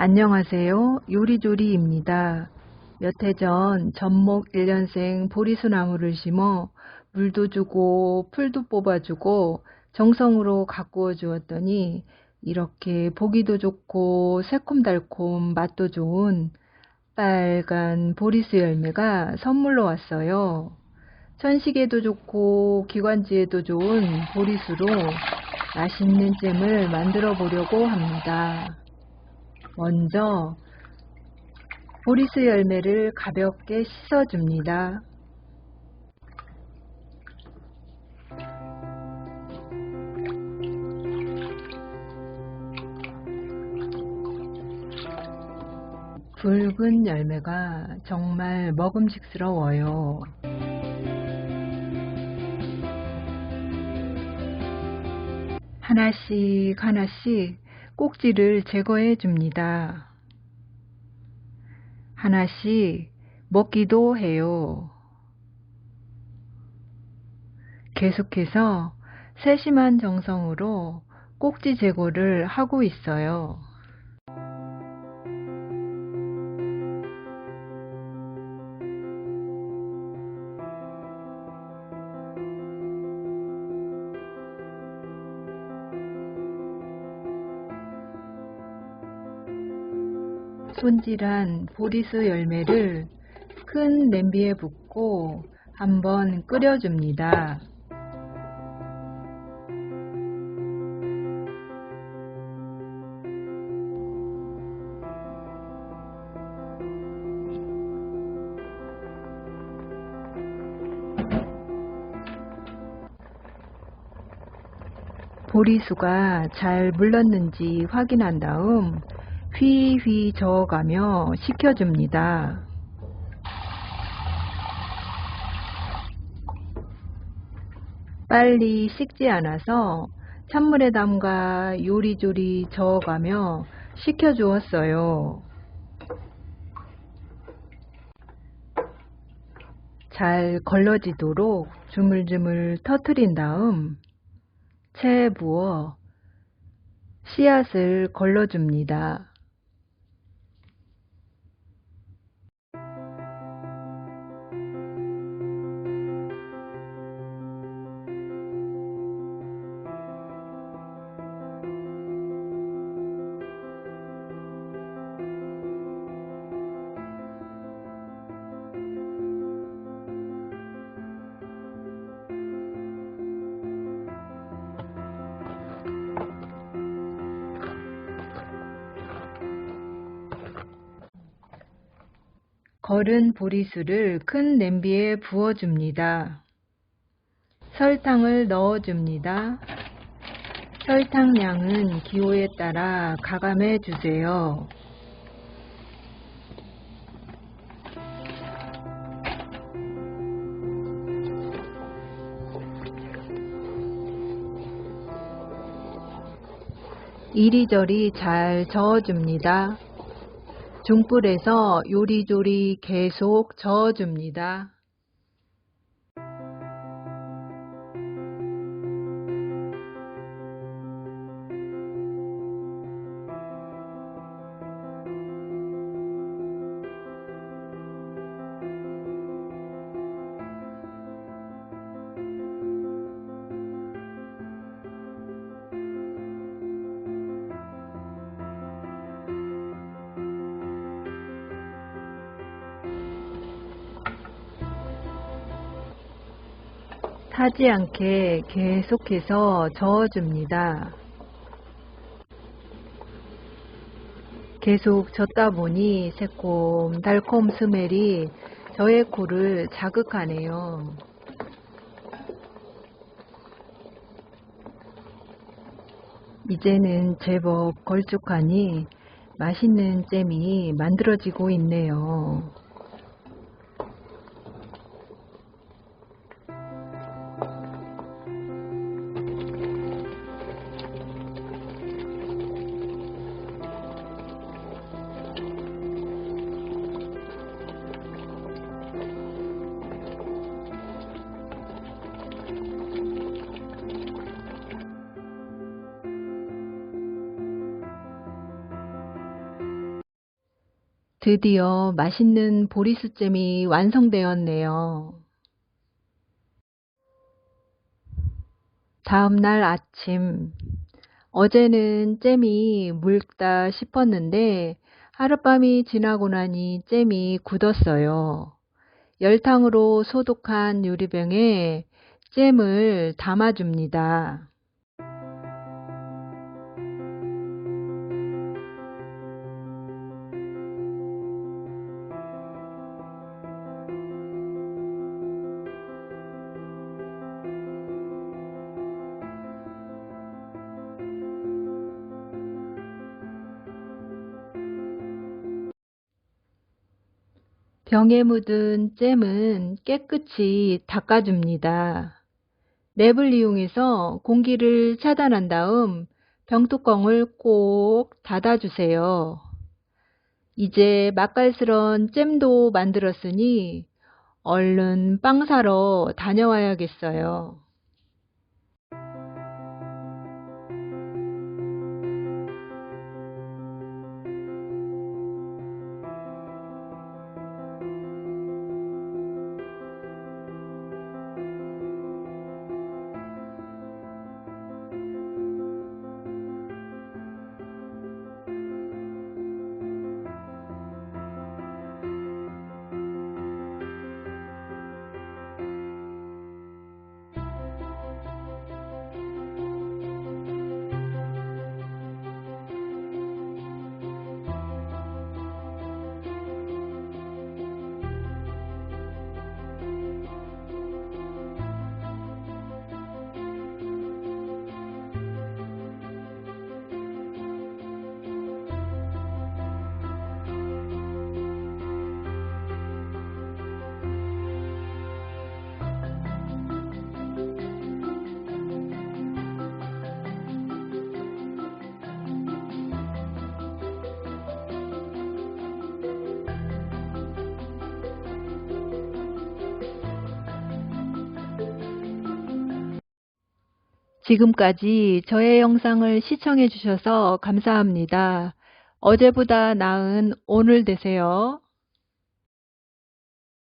안녕하세요. 요리조리입니다. 몇 해 전 전목 1년생 보리수 나무를 심어 물도 주고 풀도 뽑아주고 정성으로 가꾸어 주었더니 이렇게 보기도 좋고 새콤달콤 맛도 좋은 빨간 보리수 열매가 선물로 왔어요. 천식에도 좋고 기관지에도 좋은 보리수로 맛있는 잼을 만들어 보려고 합니다. 먼저 보리수 열매를 가볍게 씻어줍니다. 붉은 열매가 정말 먹음직스러워요. 하나씩 하나씩 꼭지를 제거해 줍니다. 하나씩 먹기도 해요. 계속해서 세심한 정성으로 꼭지 제거를 하고 있어요. 손질한 보리수 열매를 큰 냄비에 붓고 한번 끓여줍니다. 보리수가 잘 물렀는지 확인한 다음 휘휘 저어가며 식혀줍니다. 빨리 식지 않아서 찬물에 담가 요리조리 저어가며 식혀주었어요. 잘 걸러지도록 주물주물 터트린 다음 체에 부어 씨앗을 걸러줍니다. 걸은 보리수를 큰 냄비에 부어줍니다. 설탕을 넣어줍니다. 설탕 양은 기호에 따라 가감해 주세요. 이리저리 잘 저어줍니다. 중불에서 요리조리 계속 저어줍니다. 타지 않게 계속해서 저어줍니다. 계속 젓다 보니 새콤 달콤 스멜이 저의 코를 자극하네요. 이제는 제법 걸쭉하니 맛있는 잼이 만들어지고 있네요. 드디어 맛있는 보리수잼이 완성되었네요. 다음 날 아침, 어제는 잼이 묽다 싶었는데 하룻밤이 지나고 나니 잼이 굳었어요. 열탕으로 소독한 유리병에 잼을 담아줍니다. 병에 묻은 잼은 깨끗이 닦아줍니다. 랩을 이용해서 공기를 차단한 다음 병뚜껑을 꼭 닫아주세요. 이제 맛깔스런 잼도 만들었으니 얼른 빵 사러 다녀와야겠어요. 지금까지 저의 영상을 시청해 주셔서 감사합니다. 어제보다 나은 오늘 되세요.